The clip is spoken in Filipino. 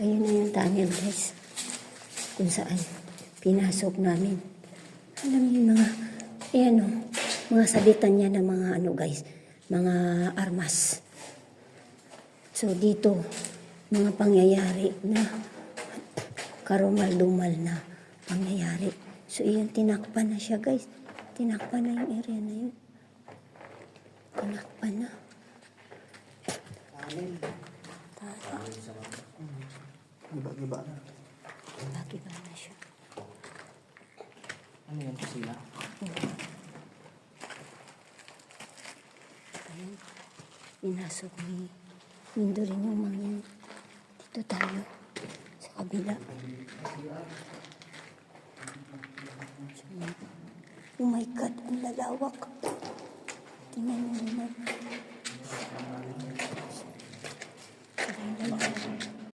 Ayun na yung tunnel guys. Kung saan pinasok namin. Alam niyo yung mga, ayan o, mga sabitan niya ng mga ano guys, mga armas. So dito, mga pangyayari na karumal-dumal na pangyayari. So iyan, tinakpan na siya guys. Tinakpan na yung area na yun. Tinakpan na. Giba-giba na. Giba-giba na siya. Ano yan po sila? Ayan. Pinasok ni Mindo rin yung mga yan. Dito tayo. Sa kabila. Oh my God, ang lalawak. Tingnan mo naman. Ang lalawak.